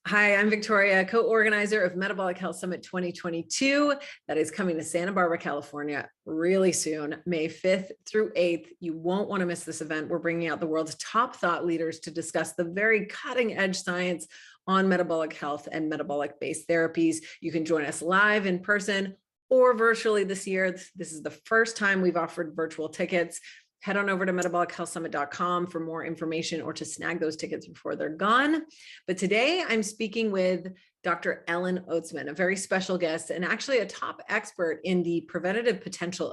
Hi, I'm Victoria, co-organizer of Metabolic Health Summit 2022 that is coming to Santa Barbara, California really soon, May 5th through 8th. You won't want to miss this event. We're bringing out the world's top thought leaders to discuss the very cutting edge science on metabolic health and metabolic-based therapies. You can join us live in person or virtually this year. This is the first time we've offered virtual tickets. Head on over to metabolichealthsummit.com for more information or to snag those tickets before they're gone. But today I'm speaking with Dr. Elin Östman, a very special guest and actually a top expert in the preventative potential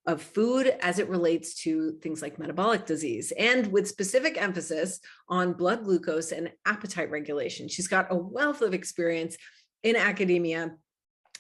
of food as it relates to things like metabolic disease, and with specific emphasis on blood glucose and appetite regulation. She's got a wealth of experience in academia,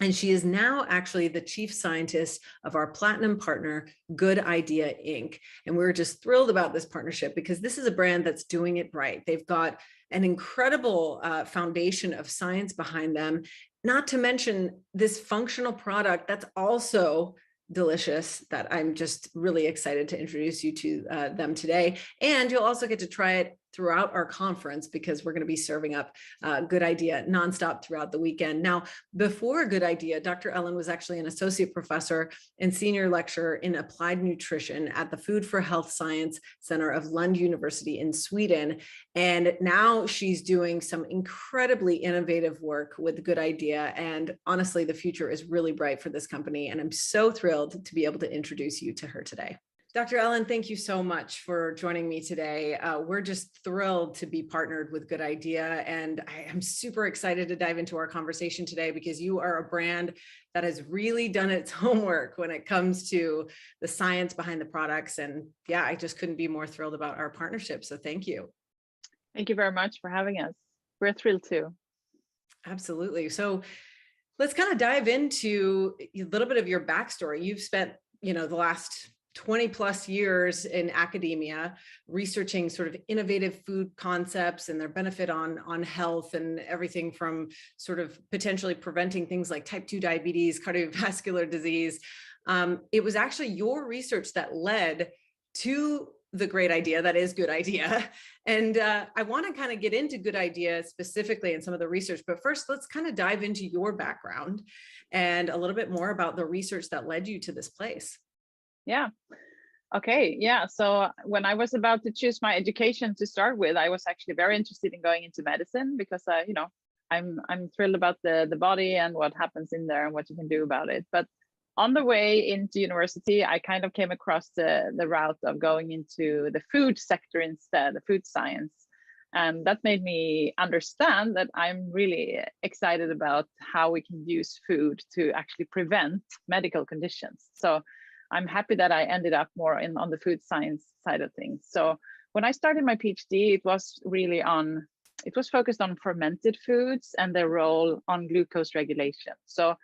and she is now actually the chief scientist of our platinum partner, Good Idea Inc. And we're just thrilled about this partnership because this is a brand that's doing it right. They've got an incredible foundation of science behind them, not to mention this functional product that's also delicious that I'm just really excited to introduce you to them today. And you'll also get to try it throughout our conference because we're going to be serving up Good Idea nonstop throughout the weekend. Now, before Good Idea, Dr. Elin was actually an associate professor and senior lecturer in applied nutrition at the Food for Health Science Center of Lund University in Sweden. And now she's doing some incredibly innovative work with Good Idea. And honestly, the future is really bright for this company. And I'm so thrilled to be able to introduce you to her today. Dr. Elin, thank you so much for joining me today. We're just thrilled to be partnered with Good Idea, and I am super excited to dive into our conversation today because you are a brand that has really done its homework when it comes to the science behind the products. And yeah, I just couldn't be more thrilled about our partnership. So thank you. Thank you very much for having us. We're thrilled too. Absolutely. So let's kind of dive into a little bit of your backstory. You've spent, the last 20 plus years in academia, researching sort of innovative food concepts and their benefit on health and everything from sort of potentially preventing things like type 2 diabetes, cardiovascular disease. It was actually your research that led to the great idea that is Good Idea. And I want to kind of get into Good Idea specifically and some of the research, but first let's kind of dive into your background and a little bit more about the research that led you to this place. Yeah. Okay. Yeah. So when I was about to choose my education to start with, I was actually very interested in going into medicine because, I'm thrilled about the body and what happens in there and what you can do about it. But on the way into university, I kind of came across the route of going into the food sector instead, the food science. And that made me understand that I'm really excited about how we can use food to actually prevent medical conditions. So I'm happy that I ended up more on the food science side of things. So when I started my PhD, it was focused on fermented foods and their role on glucose regulation. So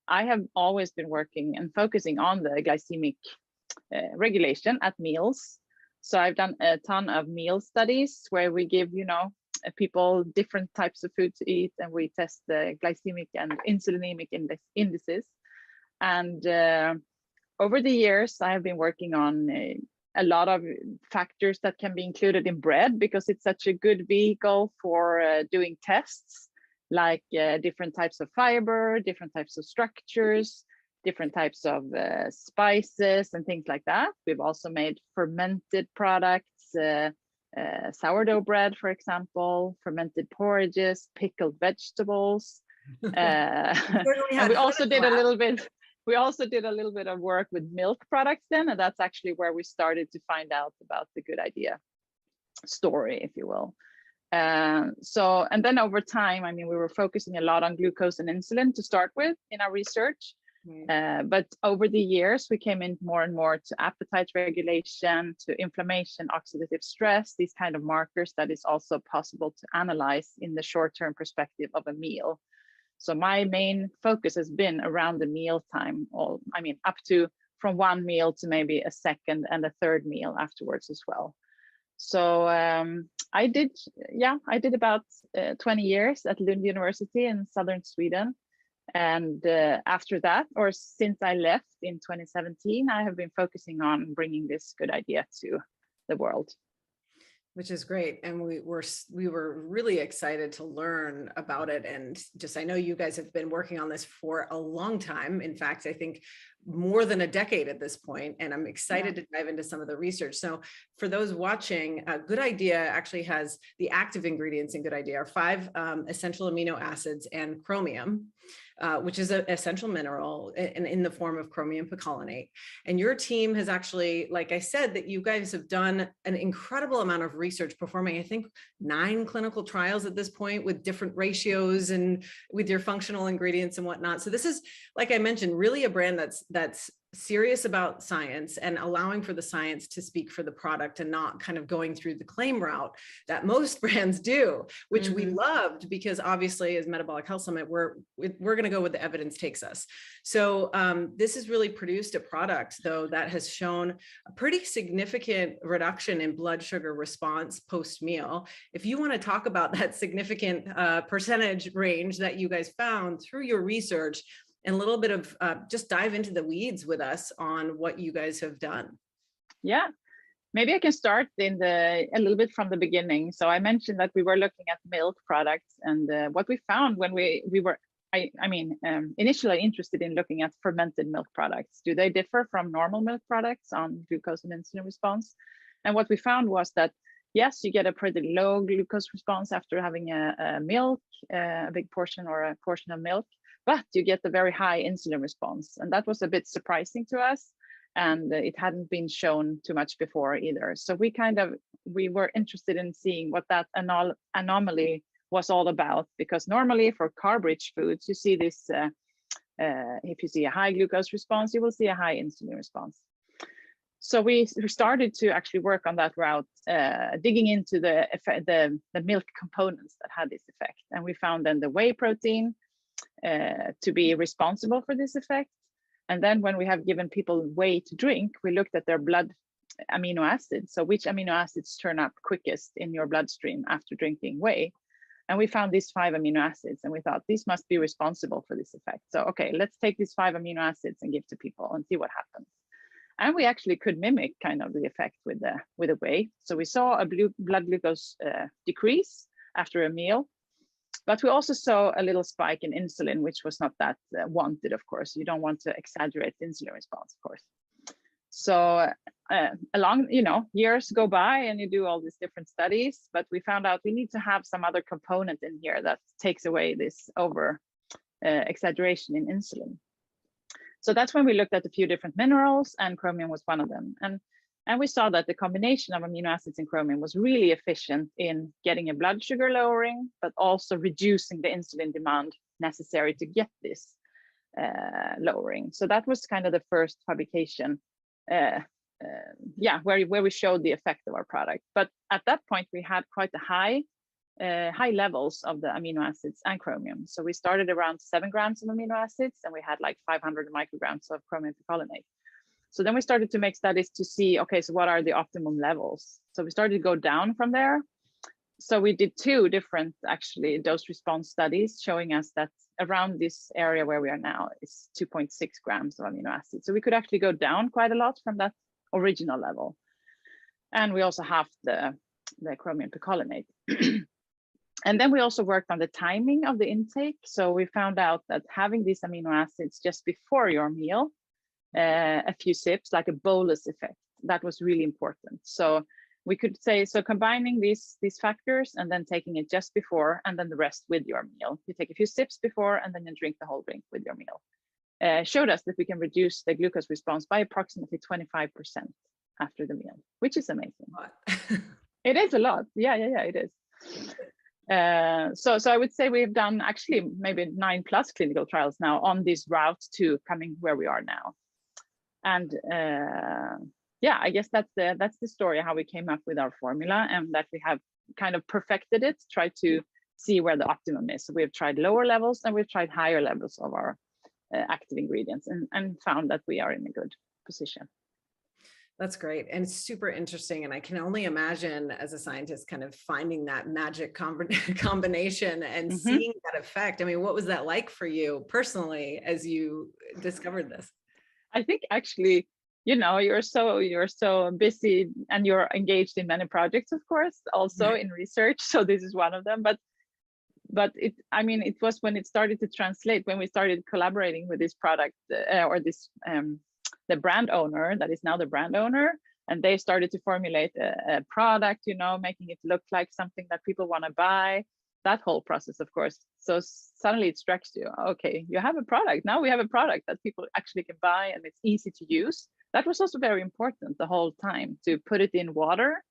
I have always been working and focusing on the glycemic regulation at meals. So I've done a ton of meal studies where we give, people different types of food to eat, and we test the glycemic and insulinemic indices. And over the years, I have been working on a lot of factors that can be included in bread because it's such a good vehicle for doing tests, like different types of fiber, different types of structures, different types of spices and things like that. We've also made fermented products, sourdough bread, for example, fermented porridges, pickled vegetables. And we also did a little bit. We also did a little bit of work with milk products then, and that's actually where we started to find out about the Good Idea story, if you will. And then over time, we were focusing a lot on glucose and insulin to start with in our research. But over the years, we came in more and more to appetite regulation, to inflammation, oxidative stress, these kind of markers that is also possible to analyze in the short-term perspective of a meal. So my main focus has been around the meal time, up to from one meal to maybe a second and a third meal afterwards as well. So I did about 20 years at Lund University in southern Sweden. And after that, or since I left in 2017, I have been focusing on bringing this Good Idea to the world. Which is great. And we were really excited to learn about it. And just, I know you guys have been working on this for a long time. In fact, I think more than a decade at this point, and I'm excited to dive into some of the research. So for those watching, Good Idea actually has the active ingredients in Good Idea are 5 essential amino acids and chromium, which is an essential mineral in the form of chromium picolinate. And your team has actually, like I said, that you guys have done an incredible amount of research, performing, I think, 9 clinical trials at this point with different ratios and with your functional ingredients and whatnot. So this is, like I mentioned, really a brand that's serious about science and allowing for the science to speak for the product and not kind of going through the claim route that most brands do, which we loved, because obviously as Metabolic Health Summit, we're going to go where the evidence takes us. So this has really produced a product, though, that has shown a pretty significant reduction in blood sugar response post-meal. If you want to talk about that significant percentage range that you guys found through your research, and a little bit of just dive into the weeds with us on what you guys have done. Yeah, maybe I can start a little bit from the beginning. So I mentioned that we were looking at milk products, and what we found when we were, initially interested in looking at fermented milk products. Do they differ from normal milk products on glucose and insulin response? And what we found was that, yes, you get a pretty low glucose response after having a milk, a big portion or a portion of milk, but you get a very high insulin response. And that was a bit surprising to us. And it hadn't been shown too much before either. So we were interested in seeing what that anomaly was all about, because normally for carb-rich foods, you see this, if you see a high glucose response, you will see a high insulin response. So we started to actually work on that route, digging into the milk components that had this effect. And we found then the whey protein to be responsible for this effect. And then when we have given people whey to drink, we looked at their blood amino acids. So which amino acids turn up quickest in your bloodstream after drinking whey? And we found these 5 amino acids, and we thought these must be responsible for this effect. So, okay, let's take these 5 amino acids and give to people and see what happens. And we actually could mimic kind of the effect with the whey. So we saw a blood glucose decrease after a meal. But we also saw a little spike in insulin, which was not that wanted, of course. You don't want to exaggerate the insulin response, of course. So along, years go by and you do all these different studies, but we found out we need to have some other component in here that takes away this over exaggeration in insulin. So that's when we looked at a few different minerals, and chromium was one of them. And we saw that the combination of amino acids and chromium was really efficient in getting a blood sugar lowering, but also reducing the insulin demand necessary to get this lowering. So that was kind of the first publication, where we showed the effect of our product. But at that point, we had quite a high levels of the amino acids and chromium. So we started around 7 grams of amino acids, and we had like 500 micrograms of chromium picolinate. So then we started to make studies to see, okay, so what are the optimum levels? So we started to go down from there. So we did 2 different actually dose response studies showing us that around this area where we are now is 2.6 grams of amino acids. So we could actually go down quite a lot from that original level. And we also have the chromium picolinate. And then we also worked on the timing of the intake. So we found out that having these amino acids just before your meal, a few sips, like a bolus effect, that was really important. So we could say, so combining these factors and then taking it just before, and then the rest with your meal. You take a few sips before and then you drink the whole drink with your meal. Showed us that we can reduce the glucose response by approximately 25% after the meal, which is amazing. It is a lot. Yeah, it is. So I would say we've done actually maybe 9+ clinical trials now on this route to coming where we are now. And I guess that's the story how we came up with our formula, and that we have kind of perfected it, tried to see where the optimum is. So we've tried lower levels and we've tried higher levels of our active ingredients, and found that we are in a good position. That's great. And super interesting. And I can only imagine as a scientist kind of finding that magic combination and seeing that effect. I mean, what was that like for you personally as you discovered this? I think actually you know, you're so busy and you're engaged in many projects, of course, also in research. So this is one of them. But it, I mean, it was when it started to translate, when we started collaborating with this product or this the brand owner that is now the brand owner, and they started to formulate a product, you know, making it look like something that people want to buy. That whole process, of course. So suddenly it strikes you, okay, you have a product. Now we have a product that people actually can buy and it's easy to use. That was also very important the whole time, to put it in water,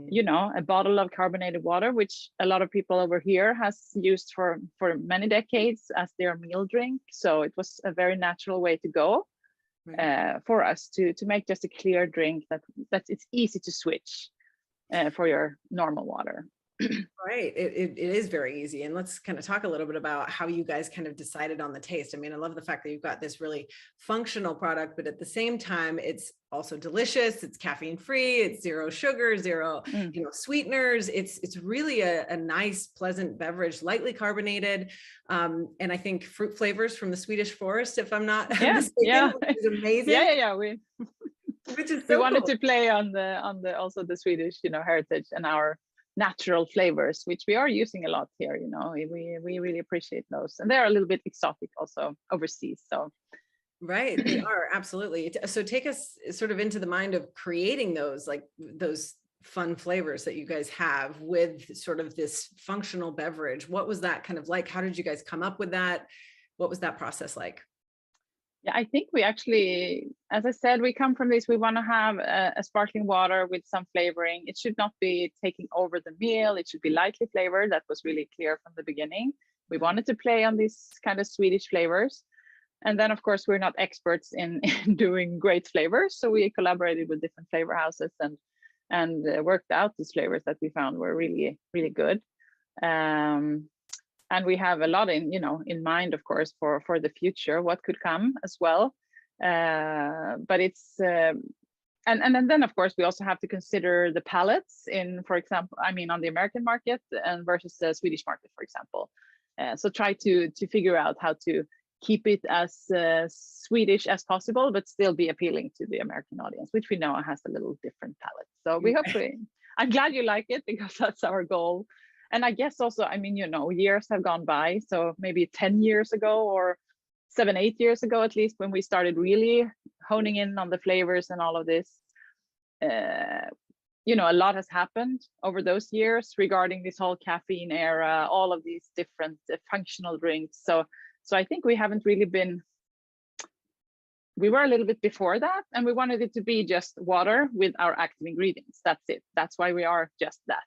you know, a bottle of carbonated water, which a lot of people over here has used for many decades as their meal drink. So it was a very natural way to go for us to make just a clear drink that it's easy to switch for your normal water. Right. It is very easy. And let's kind of talk a little bit about how you guys kind of decided on the taste. I mean, I love the fact that you've got this really functional product, but at the same time, it's also delicious. It's caffeine free. It's zero sugar, zero, you know, sweeteners. It's really a nice, pleasant beverage, lightly carbonated. And I think fruit flavors from the Swedish forest, if I'm not mistaken, which is amazing. Which is so we wanted cool. to play on the also the Swedish, you know, heritage and our natural flavors, which we are using a lot here. You know, we really appreciate those, and they're a little bit exotic also overseas. So right, they are, absolutely. So take us sort of into the mind of creating those, like those fun flavors that you guys have with sort of this functional beverage. What was that kind of like? How did you guys come up with that? What was that process like? Yeah, I think we actually, as I said, we come from this, we want to have a sparkling water with some flavoring. It should not be taking over the meal. It should be lightly flavored. That was really clear from the beginning. We wanted to play on these kind of Swedish flavors. And then, of course, we're not experts in doing great flavors. So we collaborated with different flavor houses and worked out these flavors that we found were really, really good. And we have a lot in mind, of course, for the future, what could come as well. But it's and then of course we also have to consider the palates in, for example, I mean, on the American market and versus the Swedish market, for example. So try to figure out how to keep it as Swedish as possible, but still be appealing to the American audience, which we know has a little different palate. So we hopefully, I'm glad you like it, because that's our goal. And I guess also, I mean, you know, years have gone by. So maybe 10 years ago or 7-8 years ago, at least, when we started really honing in on the flavors and all of this, you know, a lot has happened over those years regarding this whole caffeine era, all of these different functional drinks. So I think we haven't really been, we were a little bit before that, and we wanted it to be just water with our active ingredients. That's it. That's why we are just that.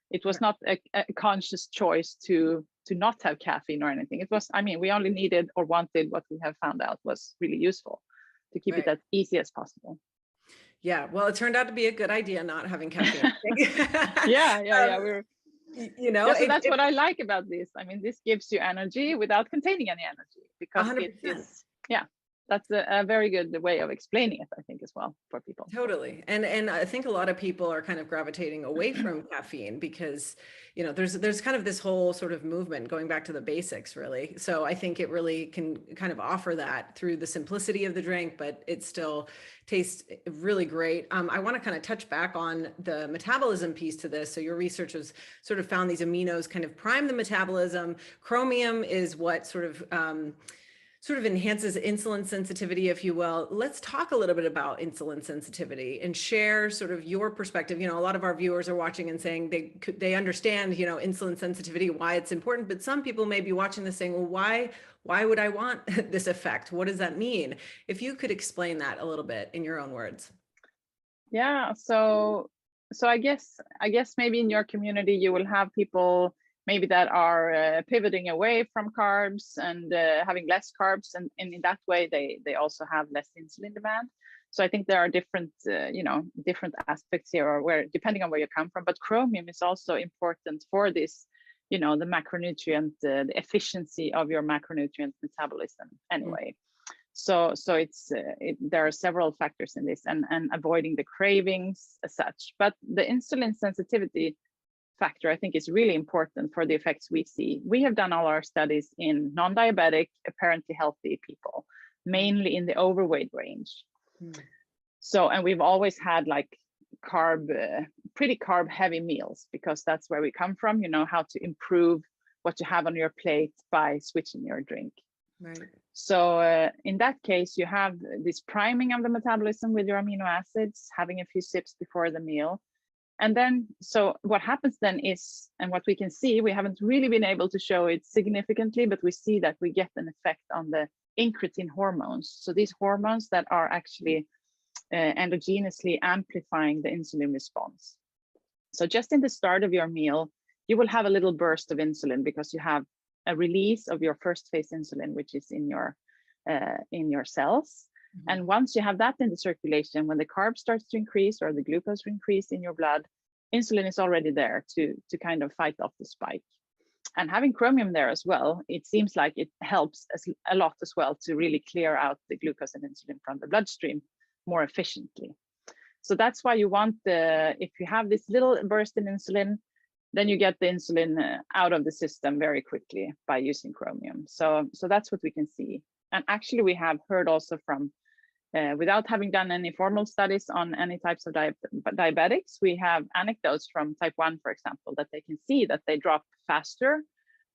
It was not a conscious choice to not have caffeine or anything. It was, I mean, we only needed or wanted what we have found out was really useful to keep it as easy as possible. Yeah, well, it turned out to be a good idea not having caffeine. Yeah. We're, you know, so that's what I like about this. I mean, this gives you energy without containing any energy, because 100%. it is, that's a very good way of explaining it, I think, as well, for people. Totally. And I think a lot of people are kind of gravitating away from caffeine because, you know, there's kind of this whole sort of movement going back to the basics, really. So I think it really can kind of offer that through the simplicity of the drink, but it still tastes really great. I want to kind of touch back on the metabolism piece to this. So your research has sort of found these aminos kind of prime the metabolism. Chromium is what sort of enhances insulin sensitivity, if you will. Let's talk a little bit about insulin sensitivity and share sort of your perspective. You know, a lot of our viewers are watching and saying they understand, you know, insulin sensitivity, why it's important, but some people may be watching this saying, well, why would I want this effect? What does that mean? If you could explain that a little bit in your own words. Yeah, so I guess maybe in your community you will have people maybe that are pivoting away from carbs and having less carbs, and in that way they also have less insulin demand. So I think there are different different aspects here, or where, depending on where you come from. But chromium is also important for this, you know, the macronutrient, the efficiency of your macronutrient metabolism anyway. So it's there are several factors in this, and avoiding the cravings as such. But the insulin sensitivity factor, I think, is really important for the effects we see. We have done all our studies in non-diabetic, apparently healthy people, mainly in the overweight range. So, and we've always had like pretty carb heavy meals, because that's where we come from. You know how to improve what you have on your plate by switching your drink. Right. So in that case, you have this priming of the metabolism with your amino acids, having a few sips before the meal. And then, so what happens then is, and what we can see, we haven't really been able to show it significantly, but we see that we get an effect on the incretin hormones. So these hormones that are actually endogenously amplifying the insulin response. So just in the start of your meal, you will have a little burst of insulin because you have a release of your first phase insulin, which is in your cells. Mm-hmm. And once you have that in the circulation, when the carb starts to increase or the glucose increase in your blood, insulin is already there to kind of fight off the spike. And having chromium there as well, it seems like it helps a lot as well to really clear out the glucose and insulin from the bloodstream more efficiently. So that's why you want if you have this little burst in insulin, then you get the insulin out of the system very quickly by using chromium. So that's what we can see. And actually we have heard also from, without having done any formal studies on any types of diabetics, we have anecdotes from type 1, for example, that they can see that they drop faster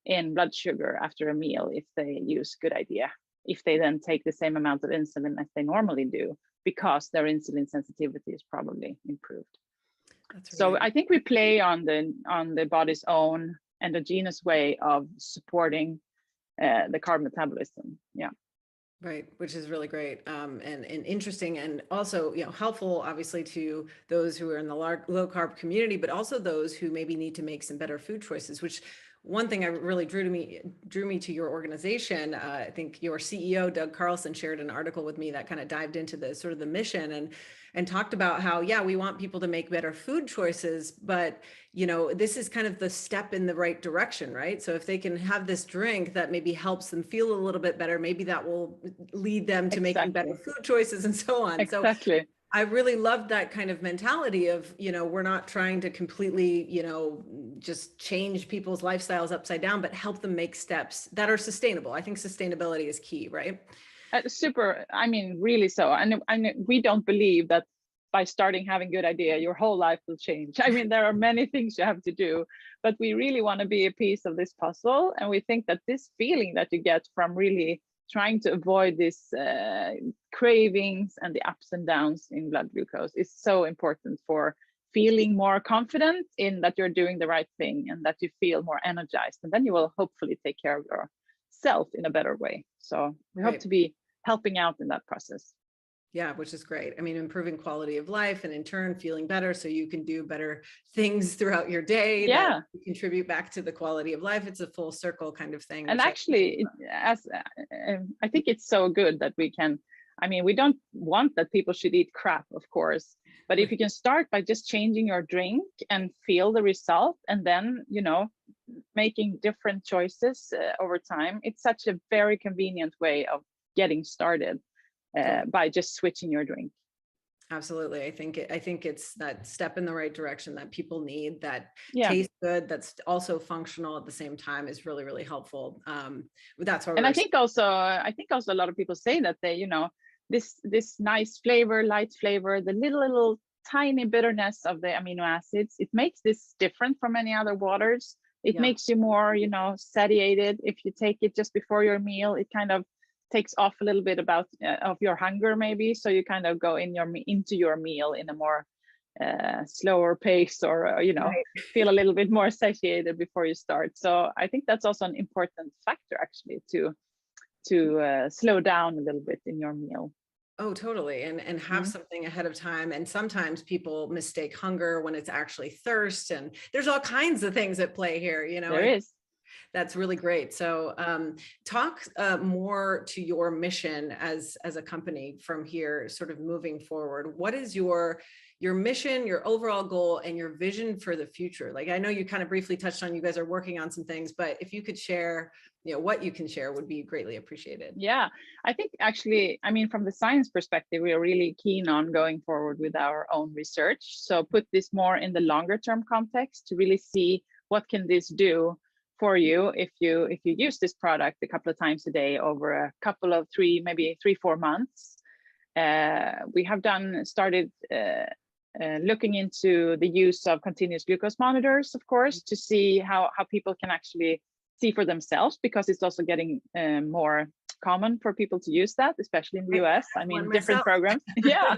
in blood sugar after a meal if they use Good Idea, if they then take the same amount of insulin as they normally do, because their insulin sensitivity is probably improved. So I think we play on the body's own endogenous way of supporting the carb metabolism. Yeah. Right, which is really great and interesting, and also helpful, obviously, to those who are in the low carb community, but also those who maybe need to make some better food choices. Which one thing I really drew me to your organization. I think your CEO Doug Carlson shared an article with me that kind of dived into the sort of the mission and talked about how, yeah, we want people to make better food choices, but this is kind of the step in the right direction, right? So if they can have this drink that maybe helps them feel a little bit better, maybe that will lead them to making better food choices and so on. Exactly. So I really loved that kind of mentality of, we're not trying to completely, just change people's lifestyles upside down, but help them make steps that are sustainable. I think sustainability is key, right? Super. I mean, really so. And we don't believe that by starting having Good Idea, your whole life will change. I mean, there are many things you have to do, but we really want to be a piece of this puzzle. And we think that this feeling that you get from really trying to avoid this cravings and the ups and downs in blood glucose is so important for feeling more confident in that you're doing the right thing and that you feel more energized. And then you will hopefully take care of yourself in a better way. So we hope to be helping out in that process. Yeah, which is great. I mean, improving quality of life and in turn feeling better so you can do better things throughout your day that contribute back to the quality of life. It's a full circle kind of thing. And actually, I think it's so good that we can, I mean, we don't want that people should eat crap, of course, but if you can start by just changing your drink and feel the result, and then, making different choices over time, it's such a very convenient way of getting started. By just switching your drink. Absolutely. I think it's that step in the right direction that people need, that tastes good, that's also functional at the same time, is really, really helpful. That's why. And I think also a lot of people say that they, this nice flavor, light flavor, the little tiny bitterness of the amino acids, it makes this different from any other waters. It makes you more, satiated. If you take it just before your meal, it kind of takes off a little bit of your hunger, maybe, so you kind of go into your meal in a more slower pace, or feel a little bit more satiated before you start. So I think that's also an important factor, actually, to slow down a little bit in your meal. Oh, totally. And have something ahead of time. And sometimes people mistake hunger when it's actually thirst, and there's all kinds of things at play here. There is. That's really great. So talk more to your mission as a company from here, sort of moving forward. What is your mission, your overall goal, and your vision for the future? Like, I know you kind of briefly touched on, you guys are working on some things, but if you could share, what you can share would be greatly appreciated. Yeah, I think actually, I mean, from the science perspective, we are really keen on going forward with our own research. So put this more in the longer term context to really see what can this do for you if you use this product a couple of times a day over a couple of 3, maybe 3-4 months. We have started looking into the use of continuous glucose monitors, of course, to see how people can actually see for themselves, because it's also getting more common for people to use that, especially in the US. I mean, different programs. Yeah.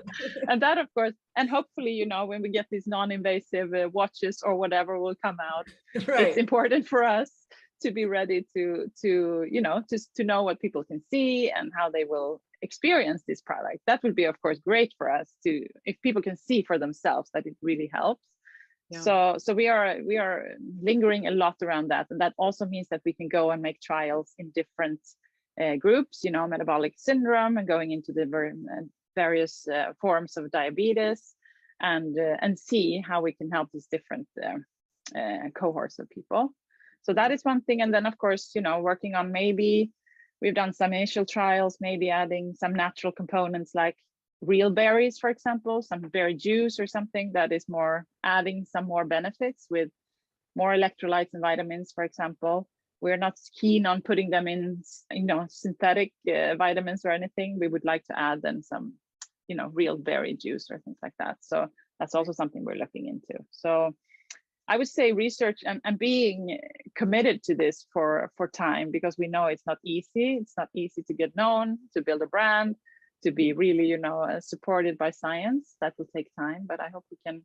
And that, of course, and hopefully, you know, when we get these non-invasive watches or whatever will come out, Right. It's important for us to be ready to you know, to know what people can see and how they will experience this product. That would be, of course, great for us to, if people can see for themselves that it really helps. Yeah. So we are lingering a lot around that, and that also means that we can go and make trials in different groups, you know, metabolic syndrome, and going into the various forms of diabetes, and see how we can help these different cohorts of people. So that is one thing. And then, of course, you know, working on, maybe we've done some initial trials, maybe adding some natural components like real berries, for example, some berry juice or something that is more adding some more benefits with more electrolytes and vitamins, for example. We're not keen on putting them in, you know, synthetic vitamins or anything. We would like to add then some, you know, real berry juice or things like that. So that's also something we're looking into. So I would say research and being committed to this for time, because we know it's not easy. It's not easy to get known, to build a brand, to be really, you know, supported by science. That will take time, but I hope we can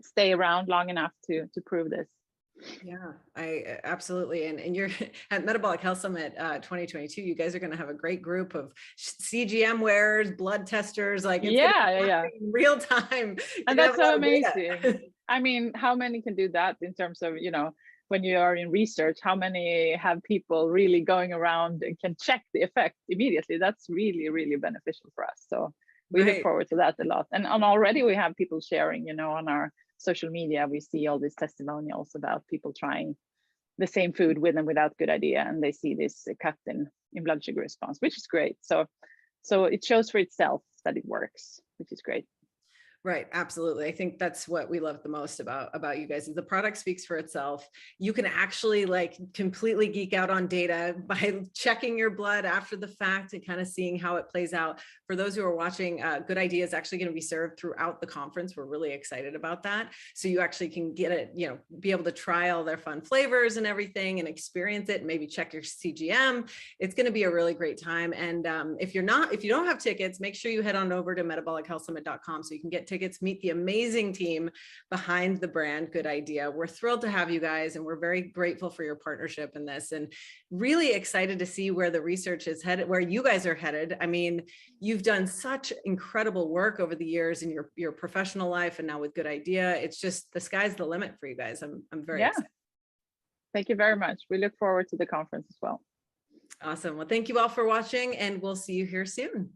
stay around long enough to prove this. Yeah, I absolutely. And you're at Metabolic Health Summit 2022, you guys are going to have a great group of CGM wearers, blood testers, like it's yeah. in real time. And that's so amazing. I mean, how many can do that in terms of, you know, when you are in research, how many have people really going around and can check the effect immediately? That's really, really beneficial for us. So we look forward to that a lot. And already we have people sharing, you know, on our social media, we see all these testimonials about people trying the same food with and without good idea, and they see this cut in blood sugar response, which is great. So it shows for itself that it works, which is great. Right. Absolutely. I think that's what we love the most about you guys, is the product speaks for itself. You can actually like completely geek out on data by checking your blood after the fact and kind of seeing how it plays out. For those who are watching, Good Idea is actually going to be served throughout the conference. We're really excited about that. So you actually can get it, you know, be able to try all their fun flavors and everything and experience it, and maybe check your CGM. It's going to be a really great time. And if you don't have tickets, make sure you head on over to metabolichealthsummit.com so you can get tickets, meet the amazing team behind the brand Good Idea. We're thrilled to have you guys, and we're very grateful for your partnership in this, and really excited to see where the research is headed, where you guys are headed. I mean, you've done such incredible work over the years in your professional life, and now with Good Idea, it's just the sky's the limit for you guys. I'm very excited. Thank you very much. We look forward to the conference as well. Awesome. Well, thank you all for watching, and we'll see you here soon.